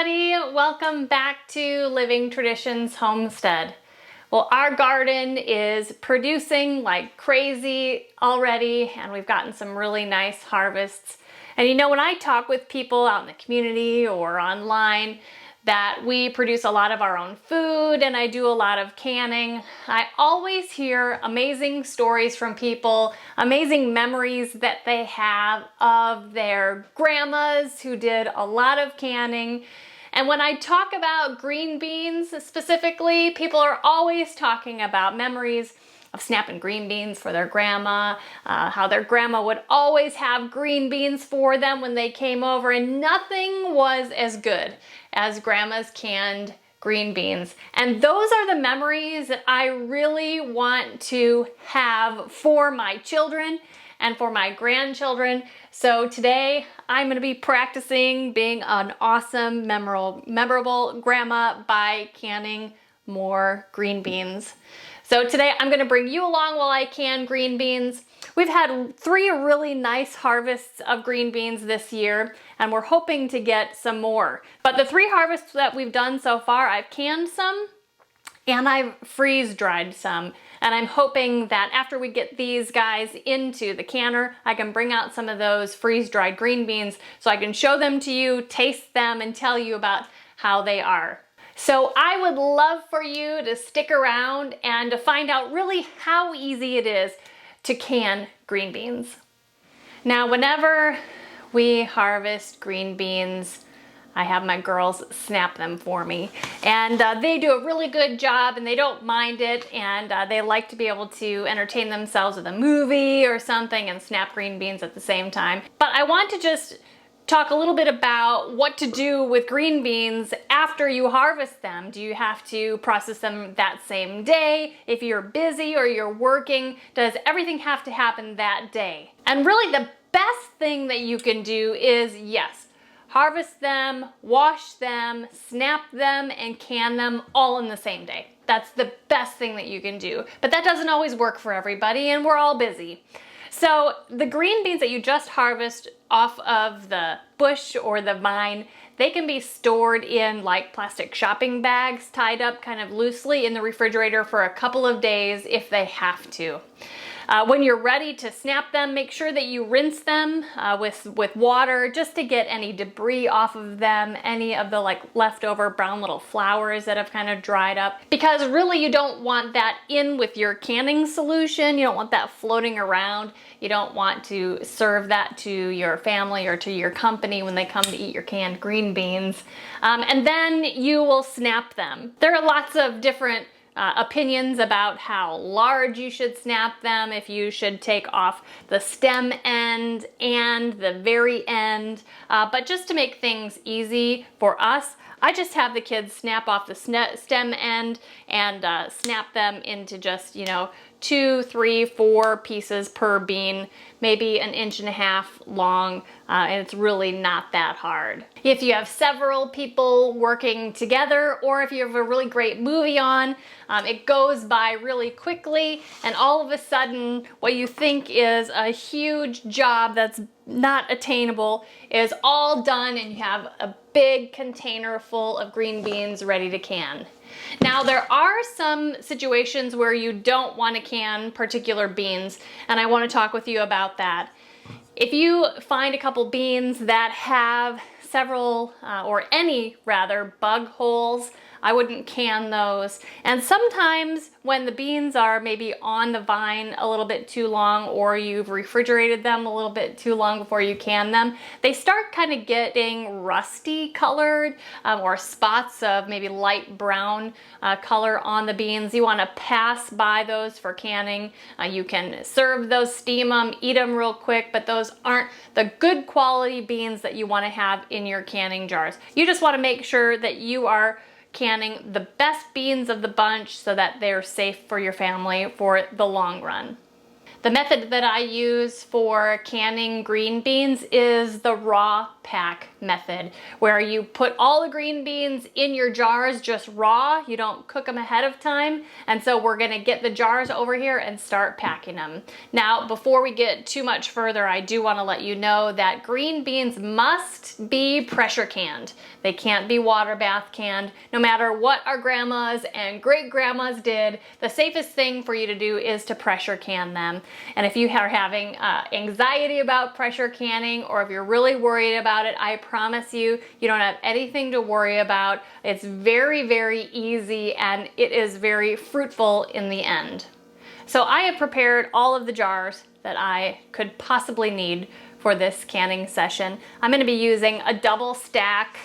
everybody, welcome back to Living Traditions Homestead. Well, our garden is producing like crazy already, and we've gotten some really nice harvests. And you know, when I talk with people out in the community or online that we produce a lot of our own food and I do a lot of canning, I always hear amazing stories from people, amazing memories that they have of their grandmas who did a lot of canning. And when I talk about green beans specifically, people are always talking about memories of snapping green beans for their grandma, how their grandma would always have green beans for them when they came over, and nothing was as good as grandma's canned green beans. And those are the memories that I really want to have for my children and for my grandchildren. So today I'm going to be practicing being an awesome, memorable grandma by canning more green beans. So today I'm going to bring you along while I can green beans. We've had 3 really nice harvests of green beans this year, and we're hoping to get some more. But the 3 harvests that we've done so far, I've canned some and I've freeze-dried some. And I'm hoping that after we get these guys into the canner, I can bring out some of those freeze-dried green beans so I can show them to you, taste them, and tell you about how they are. So I would love for you to stick around and to find out really how easy it is to can green beans. Now, whenever we harvest green beans, I have my girls snap them for me, and they do a really good job and they don't mind it, and they like to be able to entertain themselves with a movie or something and snap green beans at the same time. But I want to just talk a little bit about what to do with green beans after you harvest them. Do you have to process them that same day? If you're busy or you're working, does everything have to happen that day? And really the best thing that you can do is, yes, harvest them, wash them, snap them, and can them all in the same day. That's the best thing that you can do. But that doesn't always work for everybody, and we're all busy. So the green beans that you just harvest off of the bush or the vine, they can be stored in like plastic shopping bags tied up kind of loosely in the refrigerator for a couple of days if they have to. When you're ready to snap them, make sure that you rinse them with water just to get any debris off of them, any of the like leftover brown little flowers that have kind of dried up. Because really you don't want that in with your canning solution. You don't want that floating around. You don't want to serve that to your family or to your company when they come to eat your canned green beans. And then you will snap them. There are lots of different opinions about how large you should snap them, if you should take off the stem end and the very end. But just to make things easy for us, I just have the kids snap off the stem end and snap them into just, 2, 3, 4 pieces per bean, maybe 1.5 inches long, and it's really not that hard. If you have several people working together, or if you have a really great movie on, it goes by really quickly, and all of a sudden what you think is a huge job that's not attainable is all done, and you have a big container full of green beans ready to can. Now, there are some situations where you don't want to can particular beans, and I want to talk with you about that. If you find a couple beans that have several, or any rather, bug holes, I wouldn't can those. And sometimes when the beans are maybe on the vine a little bit too long, or you've refrigerated them a little bit too long before you can them, they start kind of getting rusty colored, or spots of maybe light brown color on the beans. You want to pass by those for canning. You can serve those, steam them, eat them real quick, but those aren't the good quality beans that you want to have in your canning jars. You just want to make sure that you are canning the best beans of the bunch so that they're safe for your family for the long run. The method that I use for canning green beans is the raw pack method, where you put all the green beans in your jars just raw. You don't cook them ahead of time. And so we're gonna get the jars over here and start packing them. Now, before we get too much further, I do wanna let you know that green beans must be pressure canned. They can't be water bath canned. No matter what our grandmas and great grandmas did, the safest thing for you to do is to pressure can them. And if you are having anxiety about pressure canning, or if you're really worried about it, I promise you, you don't have anything to worry about. It's very, very easy, and it is very fruitful in the end. So I have prepared all of the jars that I could possibly need for this canning session. I'm gonna be using a double stack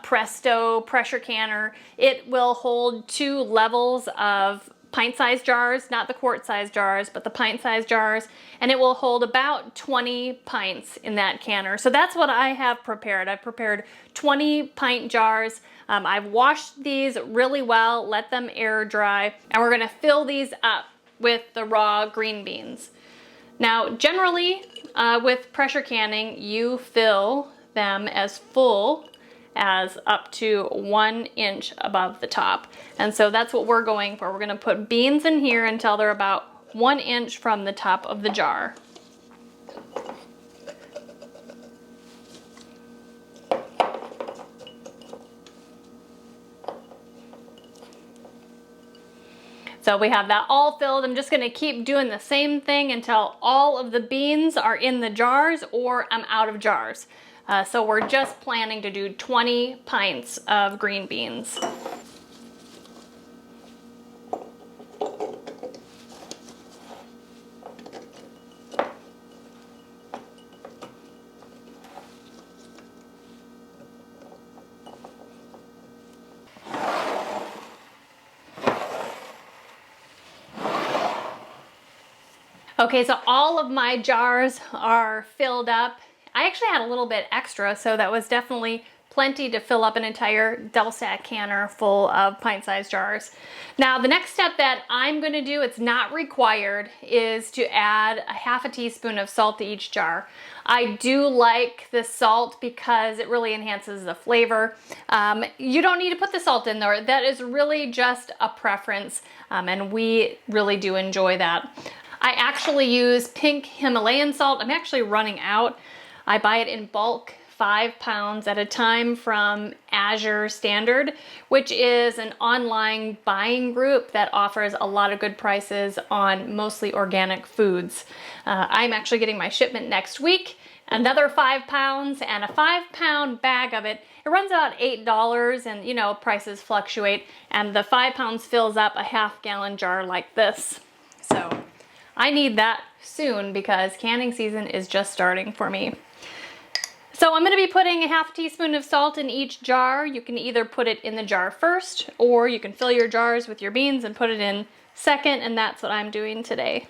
Presto pressure canner. It will hold 2 levels of pint-sized jars, not the quart-sized jars, but the pint-sized jars, and it will hold about 20 pints in that canner. So that's what I have prepared. I've prepared 20 pint jars. I've washed these really well, let them air dry, and we're gonna fill these up with the raw green beans. Now, generally, with pressure canning, you fill them as full as up to 1 inch above the top. And so that's what we're going for. We're gonna put beans in here until they're about 1 inch from the top of the jar. So we have that all filled. I'm just gonna keep doing the same thing until all of the beans are in the jars or I'm out of jars. So we're just planning to do 20 pints of green beans. Okay, so all of my jars are filled up. I actually had a little bit extra, so that was definitely plenty to fill up an entire double stack canner full of pint-sized jars. Now, the next step that I'm gonna do, it's not required, is to add a half a teaspoon of salt to each jar. I do like the salt because it really enhances the flavor. You don't need to put the salt in there. That is really just a preference, and we really do enjoy that. I actually use pink Himalayan salt. I'm actually running out. I buy it in bulk, 5 pounds at a time from Azure Standard, which is an online buying group that offers a lot of good prices on mostly organic foods. I'm actually getting my shipment next week, another 5 pounds, and a 5-pound bag of it. It runs about $8, and you know, prices fluctuate, and the 5 pounds fills up a half-gallon jar like this. So I need that soon because canning season is just starting for me. So I'm gonna be putting a half teaspoon of salt in each jar. You can either put it in the jar first, or you can fill your jars with your beans and put it in second, and that's what I'm doing today.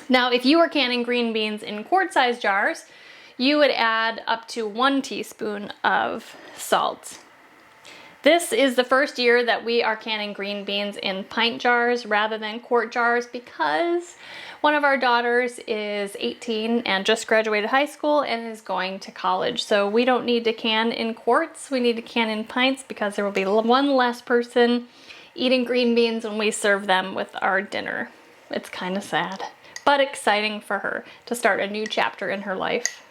Now, if you are canning green beans in quart-sized jars, you would add up to 1 teaspoon of salt. This is the first year that we are canning green beans in pint jars rather than quart jars because one of our daughters is 18 and just graduated high school and is going to college. So we don't need to can in quarts, we need to can in pints because there will be one less person eating green beans when we serve them with our dinner. It's kind of sad, but exciting for her to start a new chapter in her life.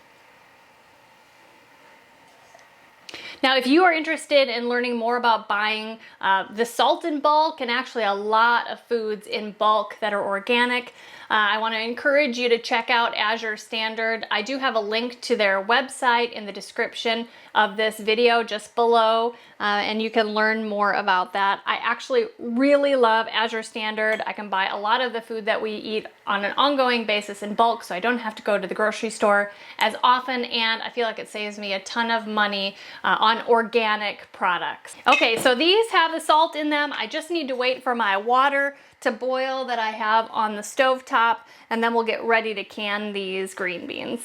Now, if you are interested in learning more about buying the salt in bulk and actually a lot of foods in bulk that are organic, I want to encourage you to check out Azure Standard. I do have a link to their website in the description of this video just below, and you can learn more about that. I actually really love Azure Standard. I can buy a lot of the food that we eat on an ongoing basis in bulk, so I don't have to go to the grocery store as often, and I feel like it saves me a ton of money on organic products. Okay, so these have the salt in them. I just need to wait for my water to boil that I have on the stovetop, and then we'll get ready to can these green beans.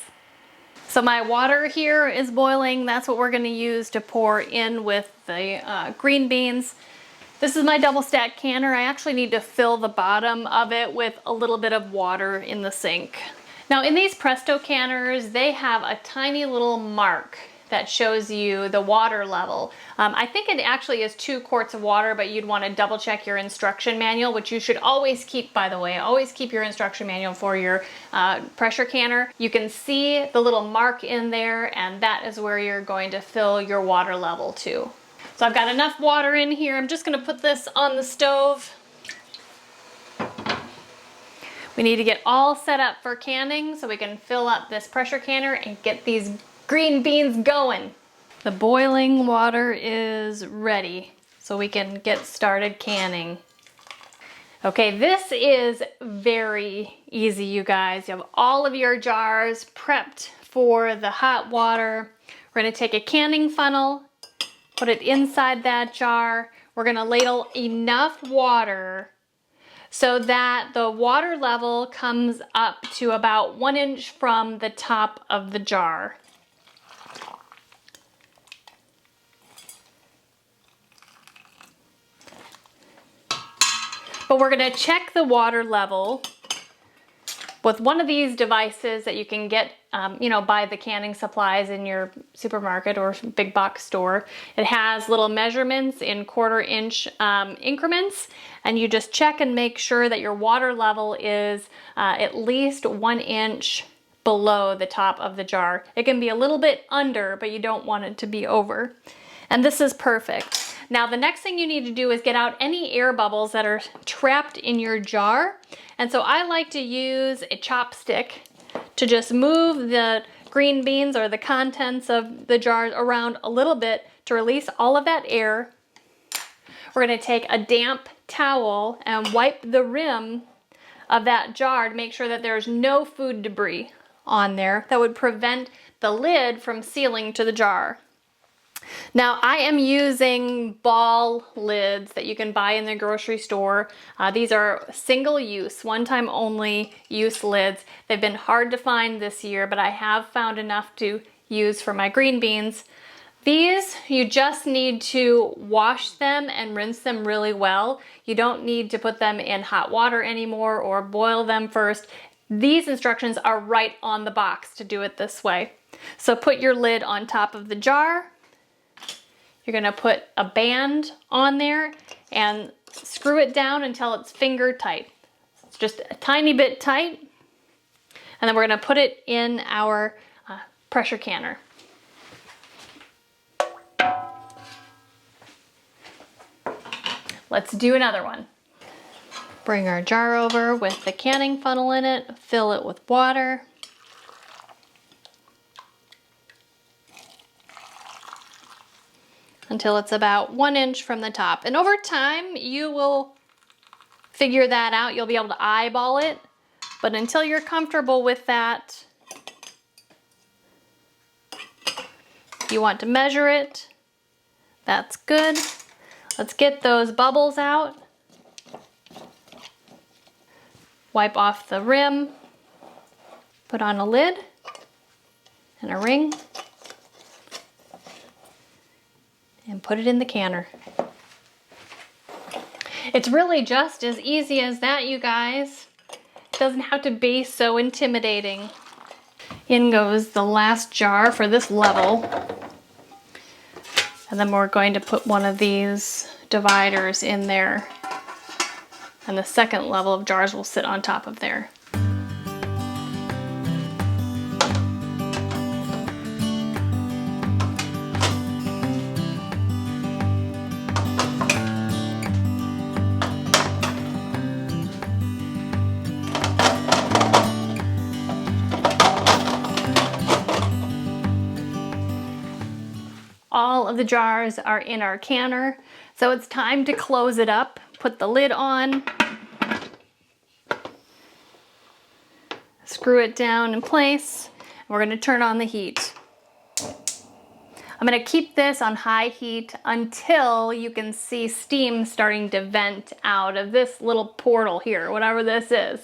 So my water here is boiling. That's what we're gonna use to pour in with the green beans. This is my double stack canner. I actually need to fill the bottom of it with a little bit of water in the sink. Now in these Presto canners, they have a tiny little mark that shows you the water level. I think it actually is 2 quarts of water, but you'd want to double check your instruction manual, which you should always keep, by the way. Always keep your instruction manual for your pressure canner. You can see the little mark in there, and that is where you're going to fill your water level to. So I've got enough water in here. I'm just going to put this on the stove. We need to get all set up for canning so we can fill up this pressure canner and get these green beans going. The boiling water is ready, so we can get started canning. Okay, this is very easy, you guys. You have all of your jars prepped for the hot water. We're gonna take a canning funnel, put it inside that jar. We're gonna ladle enough water so that the water level comes up to about 1 inch from the top of the jar. But we're gonna check the water level with one of these devices that you can get, buy the canning supplies in your supermarket or big box store. It has little measurements in 1/4 inch increments, and you just check and make sure that your water level is at least 1 inch below the top of the jar. It can be a little bit under, but you don't want it to be over. And this is perfect. Now the next thing you need to do is get out any air bubbles that are trapped in your jar. And so I like to use a chopstick to just move the green beans or the contents of the jars around a little bit to release all of that air. We're gonna take a damp towel and wipe the rim of that jar to make sure that there's no food debris on there that would prevent the lid from sealing to the jar. Now I am using ball lids that you can buy in the grocery store. These are single use, one time only use lids. They've been hard to find this year, but I have found enough to use for my green beans. These, you just need to wash them and rinse them really well. You don't need to put them in hot water anymore or boil them first. These instructions are right on the box to do it this way. So put your lid on top of the jar. You're gonna put a band on there and screw it down until it's finger tight. It's just a tiny bit tight. And then we're gonna put it in our pressure canner. Let's do another one. Bring our jar over with the canning funnel in it, fill it with water. Until it's about 1 inch from the top. And over time, you will figure that out. You'll be able to eyeball it. But until you're comfortable with that, you want to measure it. That's good. Let's get those bubbles out. Wipe off the rim. Put on a lid and a ring. And put it in the canner. It's really just as easy as that, you guys. It doesn't have to be so intimidating. In goes the last jar for this level. And then we're going to put one of these dividers in there. And the second level of jars will sit on top of there. All of the jars are in our canner, so it's time to close it up. Put the lid on, screw it down in place, and we're going to turn on the heat. I'm going to keep this on high heat until you can see steam starting to vent out of this little portal here, whatever this is.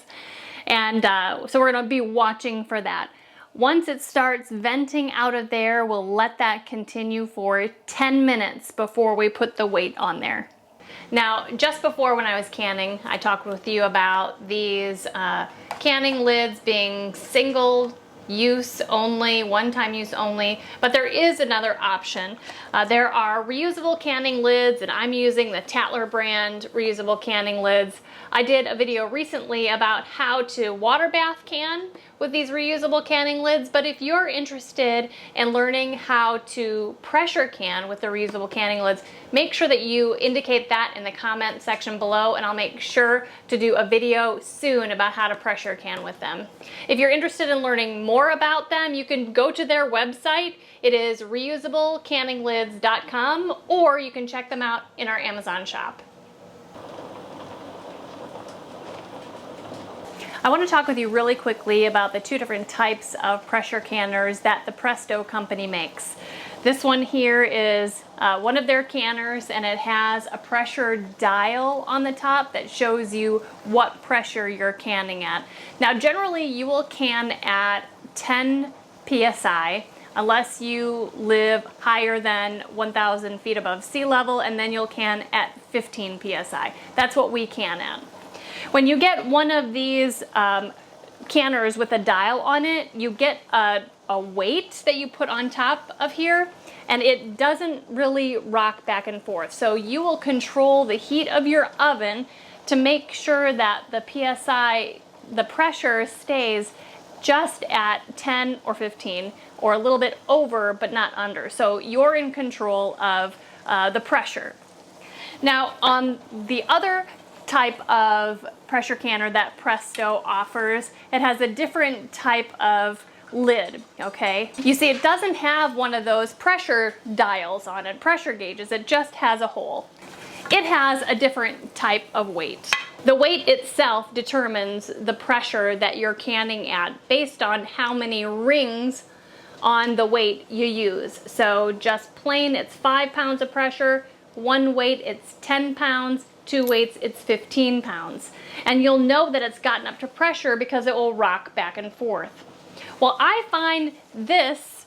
And so we're going to be watching for that. Once it starts venting out of there, we'll let that continue for 10 minutes before we put the weight on there. Now, just before when I was canning, I talked with you about these canning lids being single use only, one-time use only, but there is another option. There are reusable canning lids, and I'm using the Tatler brand reusable canning lids. I did a video recently about how to water bath can with these reusable canning lids, but if you're interested in learning how to pressure can with the reusable canning lids, make sure that you indicate that in the comment section below, and I'll make sure to do a video soon about how to pressure can with them. If you're interested in learning more about them, you can go to their website. It is reusablecanninglids.com, or you can check them out in our Amazon shop. I want to talk with you really quickly about the two different types of pressure canners that the Presto company makes. This one here is one of their canners, and it has a pressure dial on the top that shows you what pressure you're canning at. Now generally you will can at 10 psi unless you live higher than 1,000 feet above sea level, and then you'll can at 15 psi. That's what we can at. When you get one of these canners with a dial on it, you get a weight that you put on top of here, and it doesn't really rock back and forth. So you will control the heat of your oven to make sure that the PSI, the pressure, stays just at 10 or 15, or a little bit over but not under. So you're in control of the pressure. Now on the other type of pressure canner that Presto offers, it has a different type of lid, okay? You see, it doesn't have one of those pressure dials on it, pressure gauges. It just has a hole. It has a different type of weight. The weight itself determines the pressure that you're canning at based on how many rings on the weight you use. So just plain, it's 5 pounds of pressure. One weight, it's 10 pounds. Two weights, it's 15 pounds. And you'll know that it's gotten up to pressure because it will rock back and forth. Well, I find this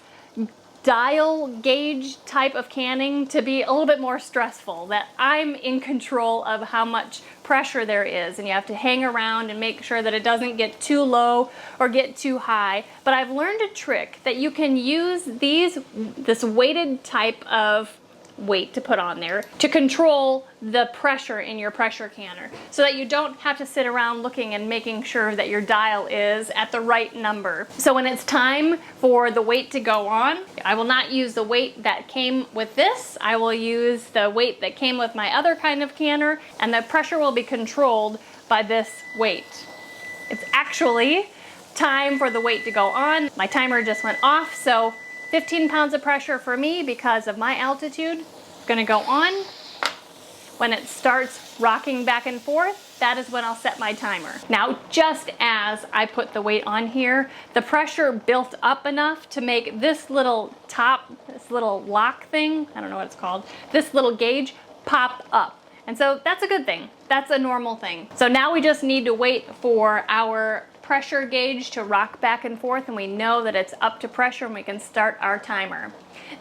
dial gauge type of canning to be a little bit more stressful, that I'm in control of how much pressure there is, and you have to hang around and make sure that it doesn't get too low or get too high. But I've learned a trick that you can use this weighted type of weight to put on there to control the pressure in your pressure canner, so that you don't have to sit around looking and making sure that your dial is at the right number. So when it's time for the weight to go on, I will not use the weight that came with this. I will use the weight that came with my other kind of canner, and the pressure will be controlled by this weight. It's actually time for the weight to go on. My timer just went off, so 15 pounds of pressure for me because of my altitude. It's gonna go on. When it starts rocking back and forth, that is when I'll set my timer. Now, just as I put the weight on here, the pressure built up enough to make this little top, this little lock thing, I don't know what it's called, this little gauge pop up. And so that's a good thing. That's a normal thing. So now we just need to wait for our pressure gauge to rock back and forth, and we know that it's up to pressure, and we can start our timer.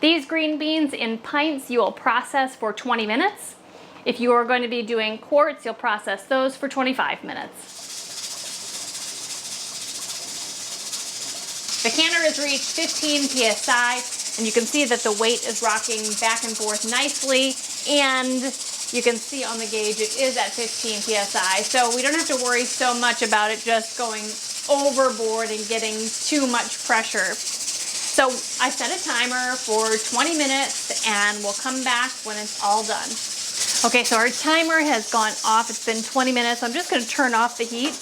These green beans in pints you will process for 20 minutes. If you are going to be doing quarts, you'll process those for 25 minutes. The canner has reached 15 psi, and you can see that the weight is rocking back and forth nicely, and you can see on the gauge it is at 15 psi, so we don't have to worry so much about it just going overboard and getting too much pressure. So I set a timer for 20 minutes, and we'll come back when it's all done. Okay, so our timer has gone off. It's been 20 minutes. I'm just going to turn off the heat,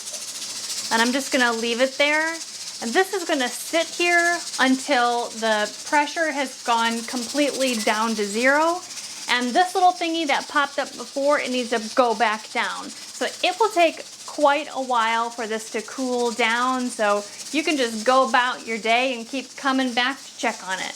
and I'm just going to leave it there. And this is going to sit here until the pressure has gone completely down to zero. And this little thingy that popped up before, it needs to go back down. So it will take quite a while for this to cool down, so you can just go about your day and keep coming back to check on it.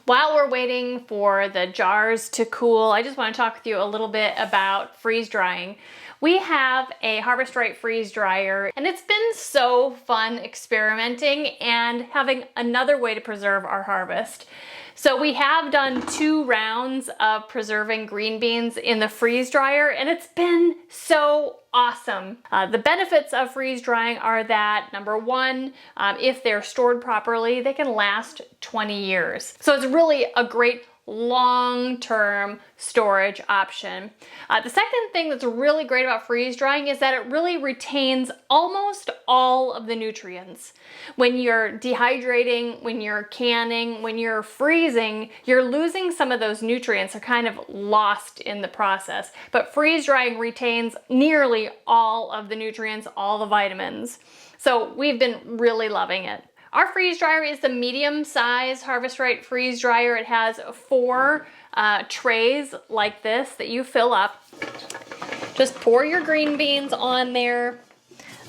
While we're waiting for the jars to cool, I just want to talk with you a little bit about freeze drying. We have a Harvest Right freeze dryer, and it's been so fun experimenting and having another way to preserve our harvest. So we have done 2 rounds of preserving green beans in the freeze dryer, and it's been so awesome. The benefits of freeze drying are that, number one, if they're stored properly, they can last 20 years. So it's really a great long-term storage option. The second thing that's really great about freeze drying is that it really retains almost all of the nutrients. When you're dehydrating, when you're canning, when you're freezing, you're losing some of those nutrients. They're kind of lost in the process. But freeze drying retains nearly all of the nutrients, all the vitamins. So we've been really loving it. Our freeze dryer is the medium size Harvest Right freeze dryer. It has 4 trays like this that you fill up. Just pour your green beans on there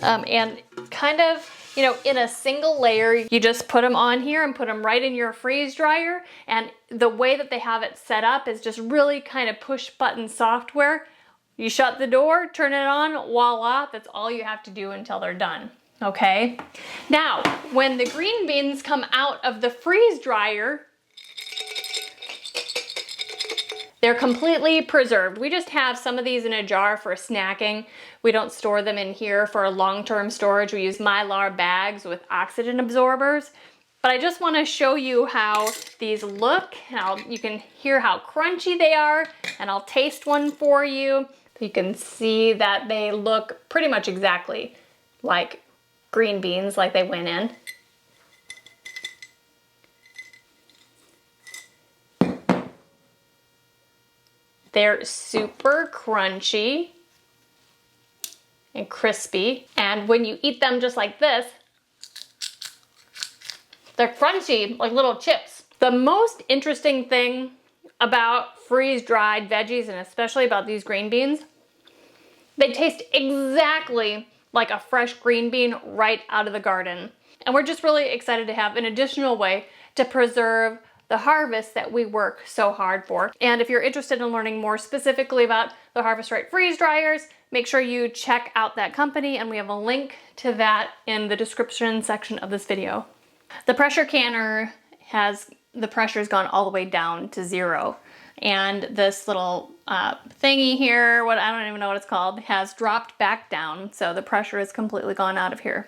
and kind of, you know, in a single layer. You just put them on here and put them right in your freeze dryer. And the way that they have it set up is just really kind of push button software. You shut the door, turn it on, voila, that's all you have to do until they're done. Okay, now when the green beans come out of the freeze dryer, they're completely preserved. We just have some of these in a jar for snacking. We don't store them in here for long-term storage. We use Mylar bags with oxygen absorbers. But I just want to show you how these look. How you can hear how crunchy they are, and I'll taste one for you. You can see that they look pretty much exactly like green beans, like they went in. They're super crunchy and crispy. And when you eat them just like this, they're crunchy like little chips. The most interesting thing about freeze-dried veggies, and especially about these green beans, they taste exactly like a fresh green bean right out of the garden. And we're just really excited to have an additional way to preserve the harvest that we work so hard for. And if you're interested in learning more specifically about the Harvest Right freeze dryers, make sure you check out that company, and we have a link to that in the description section of this video. The pressure canner the pressure's gone all the way down to 0. And this little thingy here, I don't even know what it's called, has dropped back down, so the pressure is completely gone out of here.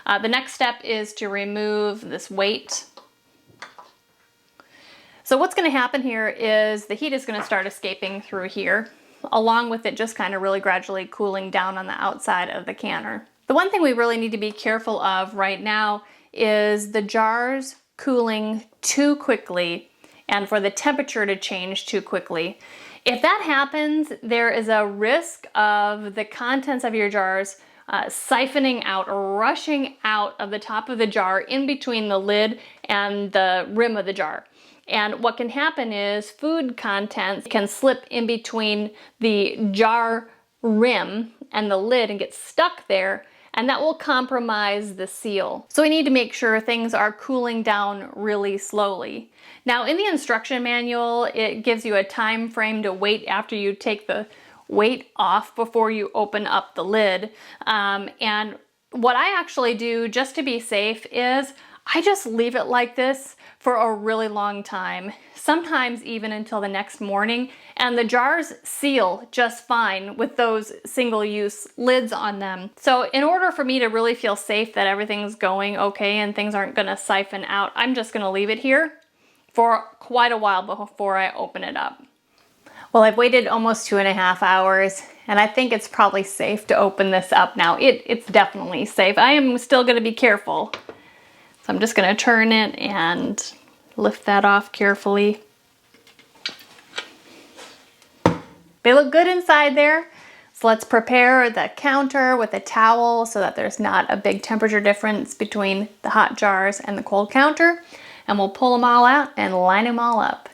The next step is to remove this weight. So what's going to happen here is the heat is going to start escaping through here, along with it just kind of really gradually cooling down on the outside of the canner. The one thing we really need to be careful of right now is the jars cooling too quickly and for the temperature to change too quickly. If that happens, there is a risk of the contents of your jars siphoning out or rushing out of the top of the jar in between the lid and the rim of the jar. And what can happen is food contents can slip in between the jar rim and the lid and get stuck there, and that will compromise the seal. So we need to make sure things are cooling down really slowly. Now in the instruction manual, it gives you a time frame to wait after you take the weight off before you open up the lid. And what I actually do just to be safe is I just leave it like this for a really long time, sometimes even until the next morning, and the jars seal just fine with those single-use lids on them. So in order for me to really feel safe that everything's going okay and things aren't gonna siphon out, I'm just gonna leave it here for quite a while before I open it up. Well, I've waited almost 2.5 hours, and I think it's probably safe to open this up now. It's definitely safe. I am still gonna be careful. So I'm just gonna turn it and lift that off carefully. They look good inside there. So let's prepare the counter with a towel so that there's not a big temperature difference between the hot jars and the cold counter. And we'll pull them all out and line them all up.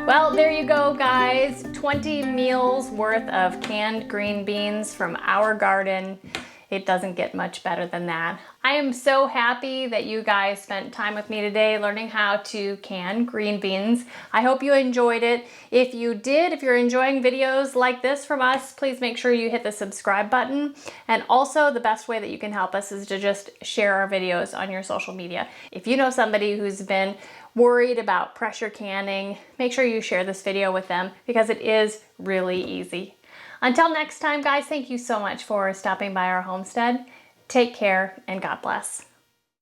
Well, there you go, guys. 20 meals worth of canned green beans from our garden. It doesn't get much better than that. I am so happy that you guys spent time with me today learning how to can green beans. I hope you enjoyed it. If you did, if you're enjoying videos like this from us, please make sure you hit the subscribe button. And also, the best way that you can help us is to just share our videos on your social media. If you know somebody who's been worried about pressure canning, make sure you share this video with them because it is really easy. Until next time, guys, thank you so much for stopping by our homestead. Take care and God bless.